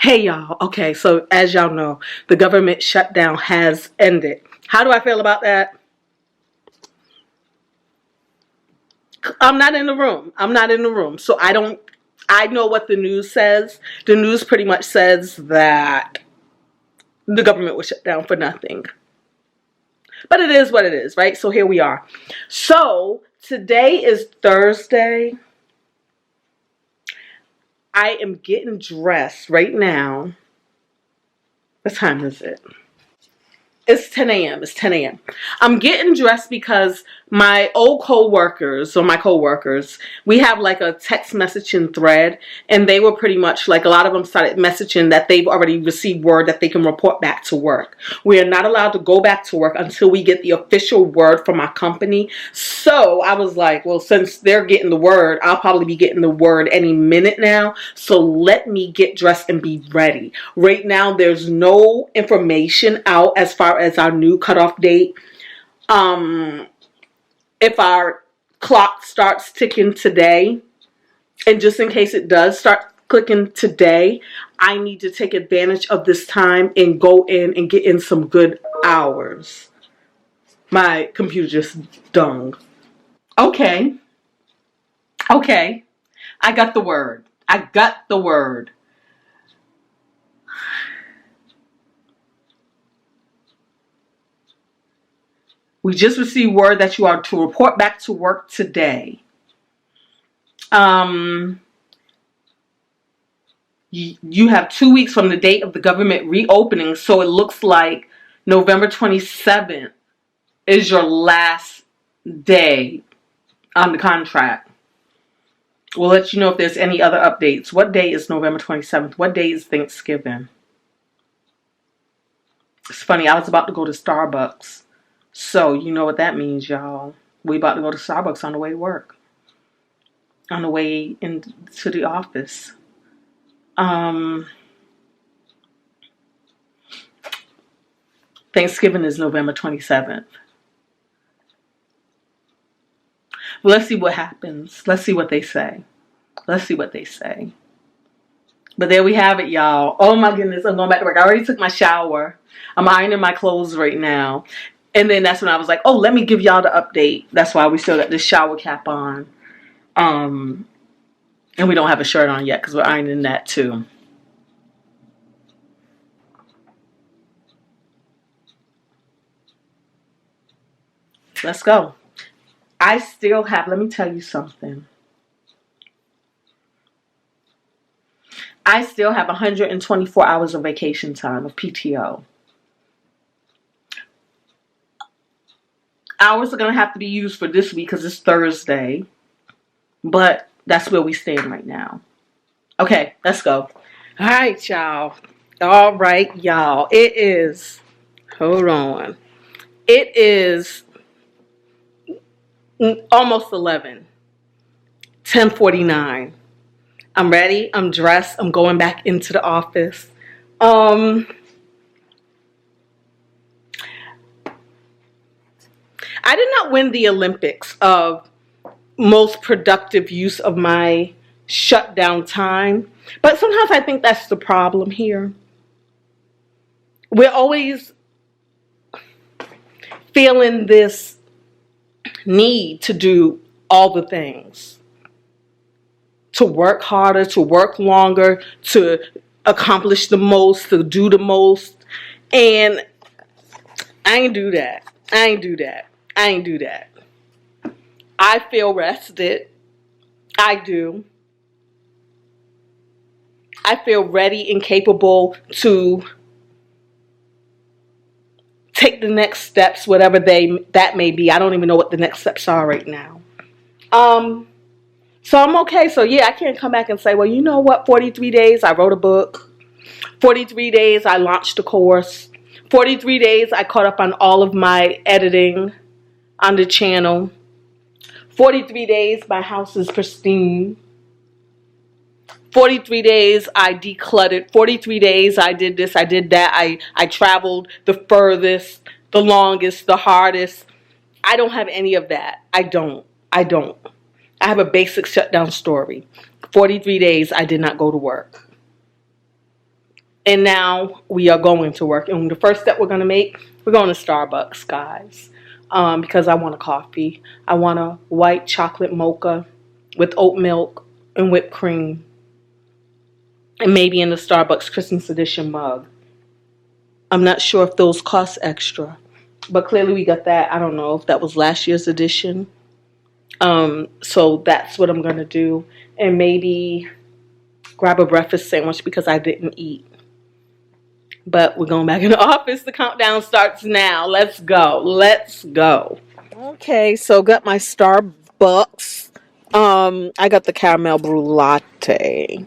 Hey y'all, okay, so as y'all know, the government shutdown has ended. How do I feel about that? I'm not in the room. I'm not in the room. So I know what the news says. The news pretty much says that the government was shut down for nothing. But it is what it is, right? So here we are. So today is Thursday. I am getting dressed right now. What time is it? It's 10 a.m. It's 10 a.m. I'm getting dressed because my old co-workers, we have like a text messaging thread, and they were pretty much like, a lot of them started messaging that they've already received word that they can report back to work. We are not allowed to go back to work until we get the official word from our company. So I was like, well, since they're getting the word, I'll probably be getting the word any minute now. So let me get dressed and be ready. Right now, there's no information out as far as our new cutoff date. If our clock starts ticking today, and just in case it does start clicking today, I need to take advantage of this time and go in and get in some good hours. My computer just dung. Okay. Okay. I got the word. I got the word. We just received word that you are to report back to work today. You have 2 weeks from the date of the government reopening, so it looks like November 27th is your last day on the contract. We'll let you know if there's any other updates. What day is November 27th? What day is Thanksgiving? It's funny, I was about to go to Starbucks. So, you know what that means, y'all. We about to go to Starbucks on the way to work. On the way into the office. Thanksgiving is November 27th. Well, let's see what happens. Let's see what they say. Let's see what they say. But there we have it, y'all. Oh my goodness, I'm going back to work. I already took my shower. I'm ironing my clothes right now. And then that's when I was like, oh, let me give y'all the update. That's why we still got this shower cap on. And we don't have a shirt on yet because we're ironing that too. Let's go. I still have, let me tell you something. I still have 124 hours of vacation time of PTO. Hours are going to have to be used for this week because it's Thursday. But that's where we stand right now. Okay, let's go. All right, y'all. All right, y'all. It is, hold on. It is almost 11. 10:49. I'm ready. I'm dressed. I'm going back into the office. I did not win the Olympics of most productive use of my shutdown time, but sometimes I think that's the problem here. We're always feeling this need to do all the things, to work harder, to work longer, to accomplish the most, to do the most. And I ain't do that. I ain't do that. I ain't do that. I feel rested. I do. I feel ready and capable to take the next steps, whatever that may be. I don't even know what the next steps are right now. So I'm okay. So yeah, I can't come back and say, well, you know what? 43 days, I wrote a book. 43 days, I launched a course. 43 days, I caught up on all of my editing on the channel. 43 days, my house is pristine. 43 days, I decluttered. 43 days, I did this, I did that. I traveled the furthest, the longest, the hardest. I don't have any of that. I don't. I have a basic shutdown story. 43 days, I did not go to work. And now we are going to work. And the first step we're going to make, we're going to Starbucks, guys. Because I want a coffee. I want a white chocolate mocha with oat milk and whipped cream. And maybe in the Starbucks Christmas edition mug. I'm not sure if those cost extra. But clearly we got that. I don't know if that was last year's edition. So that's what I'm going to do. And maybe grab a breakfast sandwich because I didn't eat. But we're going back in the office. The countdown starts now. Let's go. Let's go. Okay, so got my Starbucks. I got the caramel brew latte.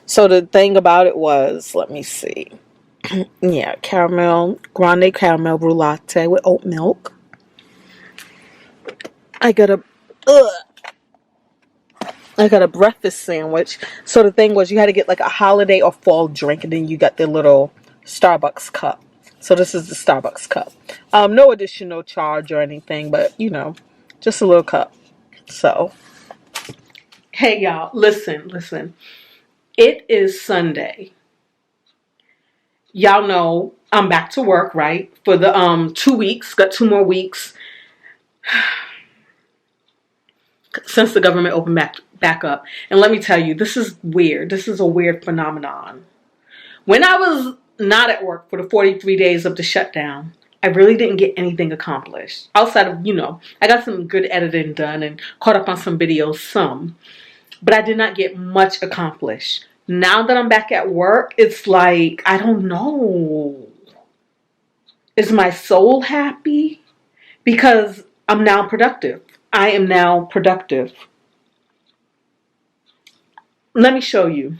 So the thing about it was, let me see. Yeah, grande caramel brew latte with oat milk. I got a breakfast sandwich. So the thing was, you had to get like a holiday or fall drink, and then you got the little Starbucks cup. So this is the Starbucks cup. No additional charge or anything, but just a little cup. So, hey y'all, listen. It is Sunday. Y'all know I'm back to work, right? For the 2 weeks, got 2 more weeks since the government opened back up. And let me tell you, this is weird. This is a weird phenomenon. When I was not at work for the 43 days of the shutdown, I really didn't get anything accomplished. Outside of, I got some good editing done and caught up on some videos, but I did not get much accomplished. Now that I'm back at work, it's like, I don't know. Is my soul happy? Because I'm now productive. I am now productive. Let me show you.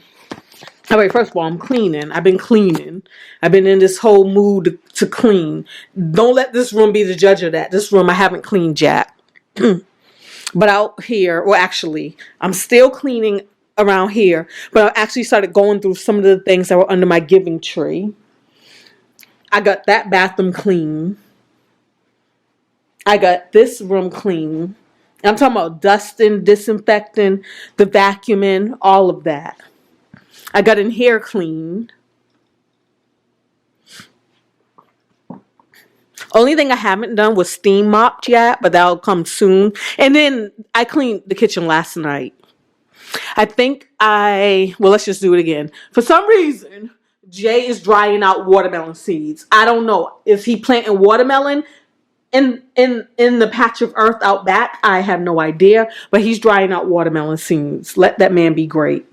All right, first of all, I'm cleaning. I've been cleaning. I've been in this whole mood to clean. Don't let this room be the judge of that. This room I haven't cleaned yet. But out here, well, actually, I'm still cleaning around here. But I actually started going through some of the things that were under my giving tree. I got that bathroom clean. I got this room clean. I'm talking about dusting, disinfecting, the vacuuming, all of that. I got in here clean. Only thing I haven't done was steam mopped yet, but that'll come soon. And then I cleaned the kitchen last night. Let's just do it again. For some reason, Jay is drying out watermelon seeds. I don't know. Is he planting watermelon in the patch of earth out back? I have no idea. But he's drying out watermelon seeds. Let that man be great.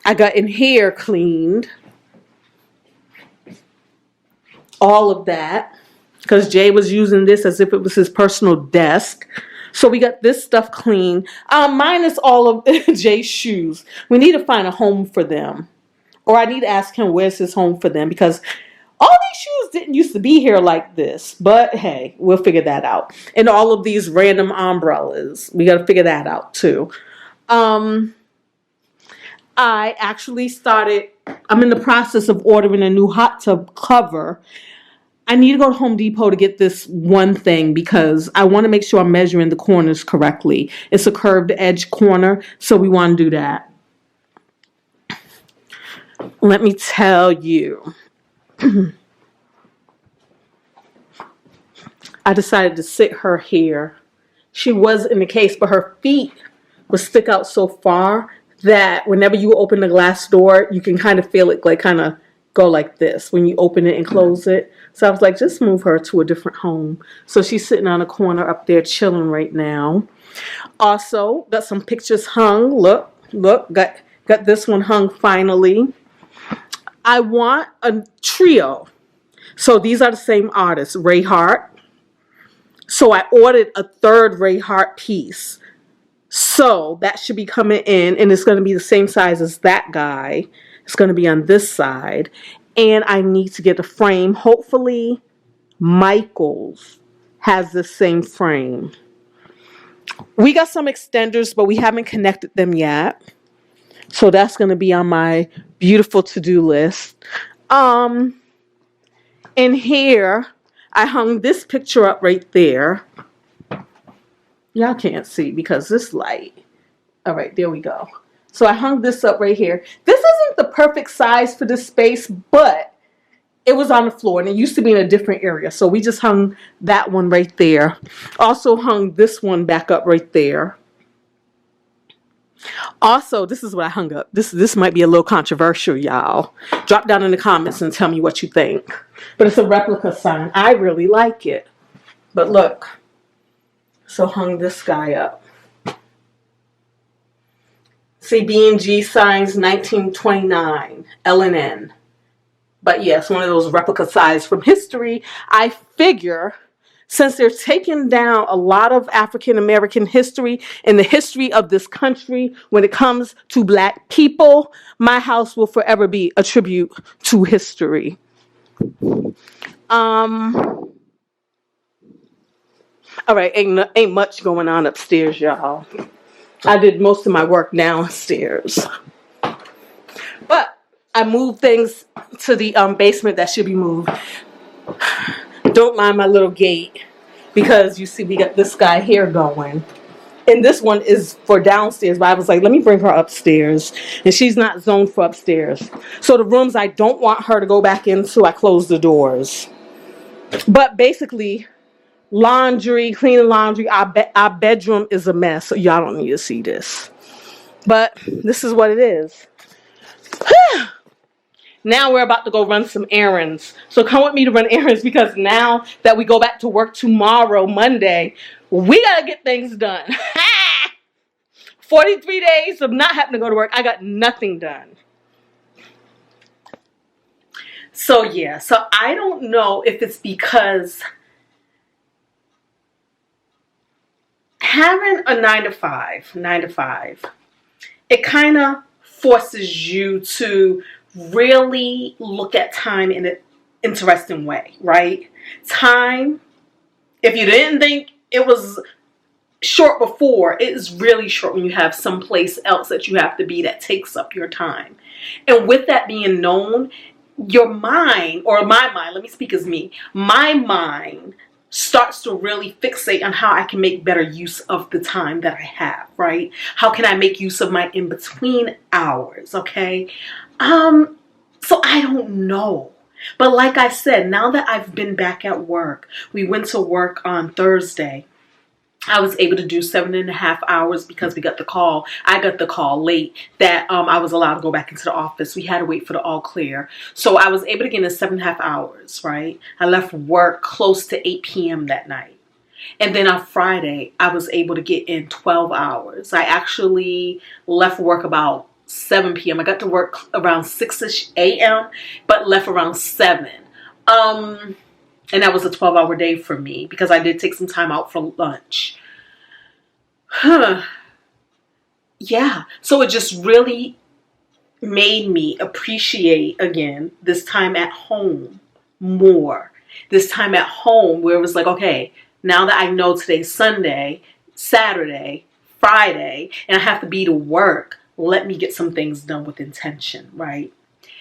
I got in here cleaned. All of that. Because Jay was using this as if it was his personal desk. So we got this stuff clean. Minus all of Jay's shoes. We need to find a home for them. Or I need to ask him where's his home for them. Because all these shoes didn't used to be here like this. But hey, we'll figure that out. And all of these random umbrellas. We got to figure that out too. I actually I'm in the process of ordering a new hot tub cover. I need to go to Home Depot to get this one thing because I want to make sure I'm measuring the corners correctly. It's a curved edge corner, so we want to do that. Let me tell you. I decided to sit her here. She was in the case, but her feet would stick out so far that whenever you open the glass door, you can kind of feel it like kind of go like this when you open it and close it. So I was like, just move her to a different home. So she's sitting on a corner up there chilling right now. Also, got some pictures hung. Look, got this one hung finally. I want a trio. So these are the same artists, Ray Hart. So I ordered a third Ray Hart piece. So that should be coming in, and it's going to be the same size as that guy. It's going to be on this side. And I need to get a frame. Hopefully, Michaels has the same frame. We got some extenders, but we haven't connected them yet. So that's going to be on my beautiful to-do list. In here, I hung this picture up right there. Y'all can't see because this light. All right, there we go. So I hung this up right here. This isn't the perfect size for this space, but it was on the floor and it used to be in a different area. So we just hung that one right there. Also hung this one back up right there. Also, this is what I hung up. This might be a little controversial, y'all. Drop down in the comments and tell me what you think. But it's a replica sign. I really like it. But look. So hung this guy up. See, B&G signs 1929, L&N. But yes, one of those replica signs from history. I figure since they're taking down a lot of African American history and the history of this country when it comes to Black people, my house will forever be a tribute to history. All right, ain't much going on upstairs, y'all. I did most of my work downstairs. But I moved things to the basement that should be moved. Don't mind my little gate because you see we got this guy here going. And this one is for downstairs, but I was like, let me bring her upstairs. And she's not zoned for upstairs. So the rooms I don't want her to go back into, I close the doors. But basically, laundry, cleaning laundry, our bedroom is a mess. So y'all don't need to see this. But this is what it is. Now we're about to go run some errands. So come with me to run errands because now that we go back to work tomorrow, Monday, we got to get things done. 43 days of not having to go to work. I got nothing done. So yeah, so I don't know if it's because having a 9 to 5, it kind of forces you to really look at time in an interesting way, right? Time, if you didn't think it was short before, it is really short when you have someplace else that you have to be that takes up your time. And with that being known, your mind, or my mind, let me speak as me, my mind starts to really fixate on how I can make better use of the time that I have, right? How can I make use of my in-between hours, okay? So I don't know. But like I said, now that I've been back at work, we went to work on Thursday. I was able to do 7.5 hours because we got the call. I got the call late that I was allowed to go back into the office. We had to wait for the all clear. So I was able to get in 7.5 hours, right? I left work close to 8 p.m. that night. And then on Friday, I was able to get in 12 hours. I actually left work about 7 p.m. I got to work around 6-ish a.m., but left around 7. And that was a 12-hour day for me because I did take some time out for lunch. Yeah. So it just really made me appreciate, again, this time at home more. This time at home where it was like, okay, now that I know today's Sunday, Saturday, Friday, and I have to be to work, let me get some things done with intention, right?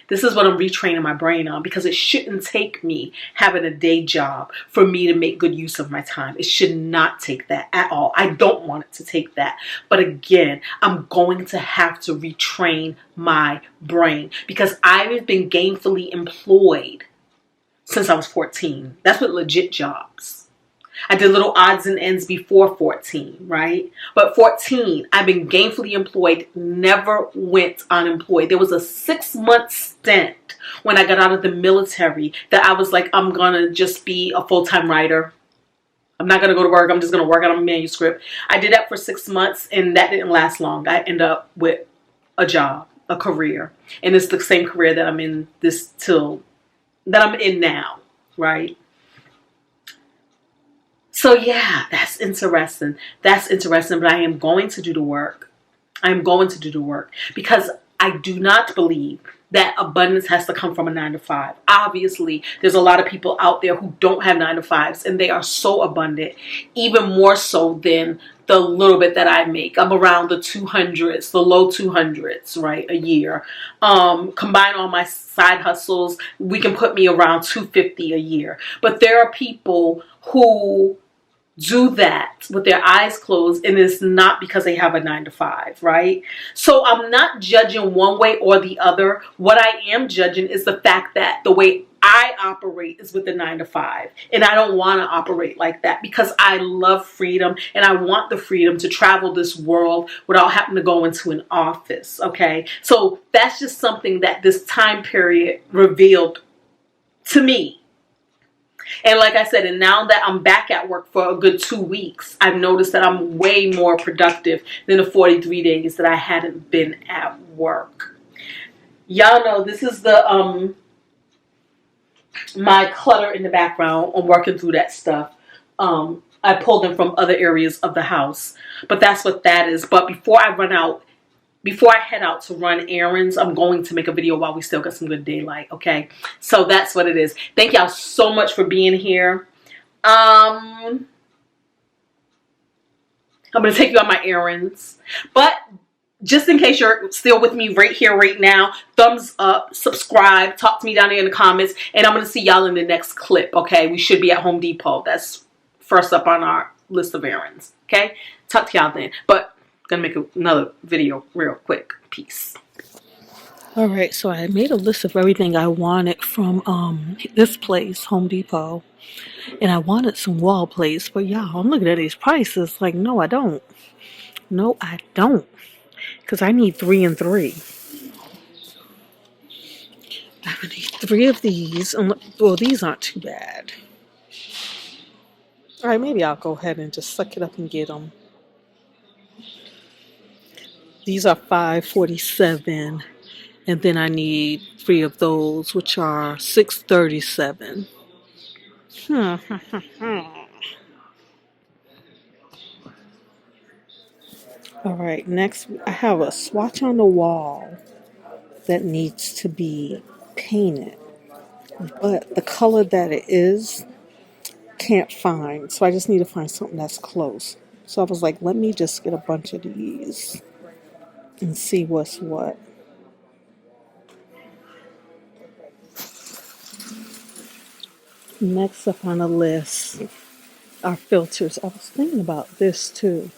This is what I'm retraining my brain on because it shouldn't take me having a day job for me to make good use of my time. It should not take that at all. I don't want it to take that. But again, I'm going to have to retrain my brain because I've been gainfully employed since I was 14. That's with legit jobs. I did little odds and ends before 14, right? But 14, I've been gainfully employed, never went unemployed. There was a 6-month stint when I got out of the military that I was like, I'm going to just be a full-time writer. I'm not going to go to work. I'm just going to work on a manuscript. I did that for 6 months and that didn't last long. I ended up with a job, a career. And it's the same career that I'm in that I'm in now, right? So yeah, that's interesting. That's interesting, but I am going to do the work. I am going to do the work because I do not believe that abundance has to come from a 9 to 5. Obviously, there's a lot of people out there who don't have 9 to 5s and they are so abundant, even more so than the little bit that I make. I'm around the 200s, the low 200s, right, a year. Combine all my side hustles, we can put me around 250 a year. But there are people who do that with their eyes closed, and it's not because they have a 9 to 5, right? So I'm not judging one way or the other. What I am judging is the fact that the way I operate is with the 9 to 5, and I don't want to operate like that because I love freedom and I want the freedom to travel this world without having to go into an office. Okay, so that's just something that this time period revealed to me. And like I said, and now that I'm back at work for a good 2 weeks, I've noticed that I'm way more productive than the 43 days that I hadn't been at work. Y'all know this is the my clutter in the background. I'm working through that stuff. I pulled them from other areas of the house, but that's what that is. But before I head out to run errands, I'm going to make a video while we still got some good daylight. Okay, so that's what it is. Thank y'all so much for being here. I'm going to take you on my errands. But just in case you're still with me right here, right now, thumbs up, subscribe, talk to me down there in the comments, and I'm going to see y'all in the next clip, okay? We should be at Home Depot. That's first up on our list of errands, okay? Talk to y'all then. But I'm going to make another video real quick. Peace. All right, so I made a list of everything I wanted from this place, Home Depot. And I wanted some wall plates, but y'all, I'm looking at these prices like, no, I don't. No, I don't. Because I need 3 and 3. I would need 3 of these. Well, these aren't too bad. All right, maybe I'll go ahead and just suck it up and get them. These are $5.47. And then I need 3 of those, which are $6.37. All right, next I have a swatch on the wall that needs to be painted, but the color that it is can't find, so I just need to find something that's close. So I was like, let me just get a bunch of these and see what's what. Next up on the list are filters. I was thinking about this too,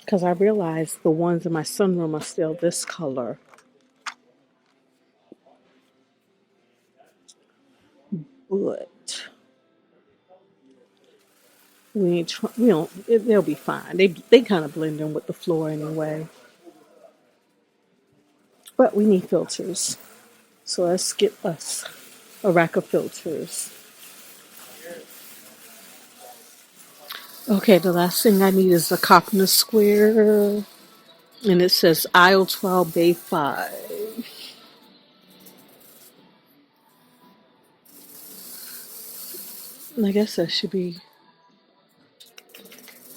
because I realized the ones in my sunroom are still this color. But we don't. They'll be fine. They kind of blend in with the floor anyway. But we need filters, so let's get us a rack of filters. Okay, the last thing I need is a carpenter square, and it says aisle 12, bay 5. And I guess that should be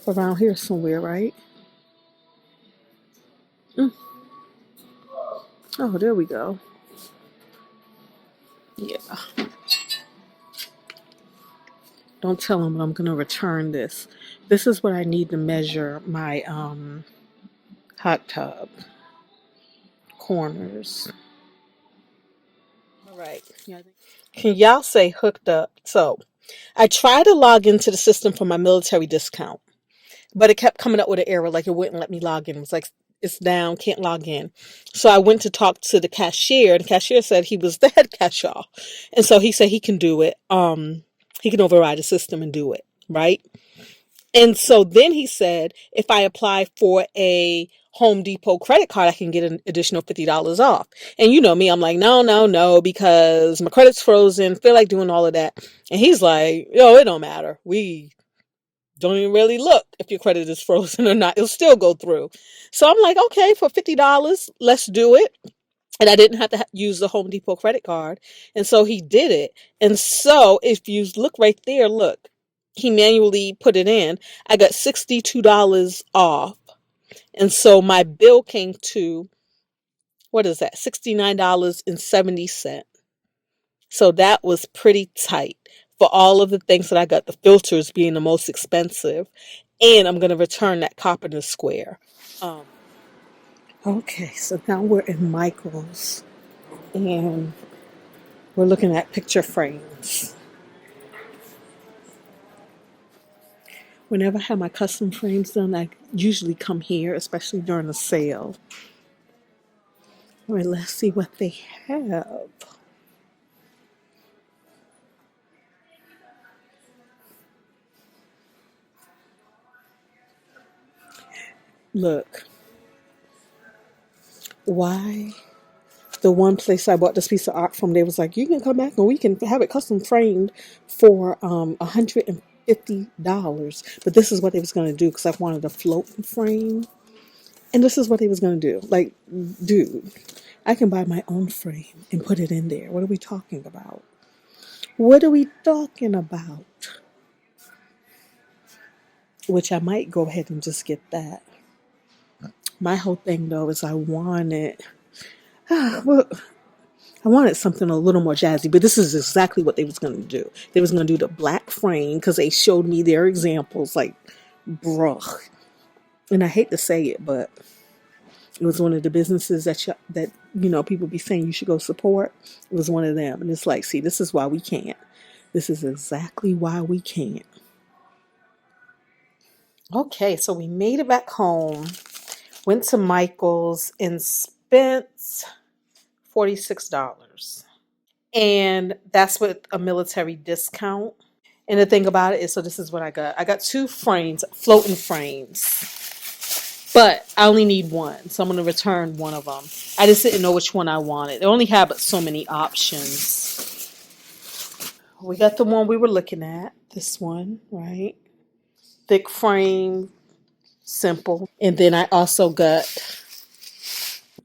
around here somewhere, right? Oh, there we go. Yeah. Don't tell them I'm going to return this. This is what I need to measure my hot tub corners. All right. Can y'all say hooked up? So I tried to log into the system for my military discount, but it kept coming up with an error, like it wouldn't let me log in. It was like, it's down, can't log in. So I went to talk to the cashier. The cashier said he was the head cashier. And so he said he can do it. He can override the system and do it, right? And so then he said, if I apply for a Home Depot credit card, I can get an additional $50 off. And you know me, I'm like, no, because my credit's frozen, feel like doing all of that. And he's like, yo, it don't matter. We don't even really look if your credit is frozen or not. It'll still go through. So I'm like, okay, for $50, let's do it. And I didn't have to use the Home Depot credit card. And so he did it. And so if you look right there, look, he manually put it in. I got $62 off. And so my bill came to, what is that? $69.70. So that was pretty tight for all of the things that I got, the filters being the most expensive. And I'm going to return that carpenter square. Okay, so now we're in Michael's and we're looking at picture frames. Whenever I have my custom frames done, I usually come here, especially during a sale. All right, let's see what they have. Look, why? The one place I bought this piece of art from, they was like, you can come back and we can have it custom framed for $150. But this is what they was going to do because I wanted a floating frame. And this is what they was going to do. Like, dude, I can buy my own frame and put it in there. What are we talking about? What are we talking about? Which I might go ahead and just get that. My whole thing, though, is I wanted... well, I wanted something a little more jazzy, but this is exactly what they was going to do. They was going to do the black frame because they showed me their examples, like, bruh. And I hate to say it, but it was one of the businesses that people be saying you should go support. It was one of them, and it's like, see, this is why we can't. This is exactly why we can't. Okay, so we made it back home, went to Michael's, and spent $46. And that's with a military discount. And the thing about it is, so this is what I got. I got 2 frames, floating frames. But I only need one, so I'm going to return one of them. I just didn't know which one I wanted. They only have so many options. We got the one we were looking at. This one, right? Thick frame, simple. And then I also got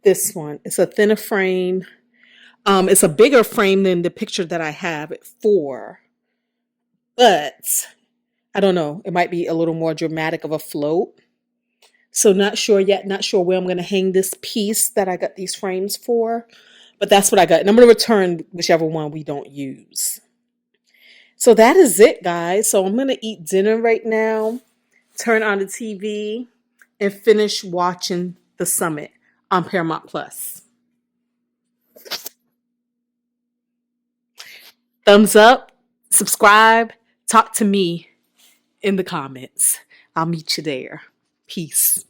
this one. It's a thinner frame. It's a bigger frame than the picture that I have it for. But I don't know. It might be a little more dramatic of a float. So not sure yet. Not sure where I'm going to hang this piece that I got these frames for. But that's what I got. And I'm going to return whichever one we don't use. So that is it, guys. So I'm going to eat dinner right now, turn on the TV, and finish watching The Summit on Paramount Plus. Thumbs up, subscribe, talk to me in the comments. I'll meet you there. Peace.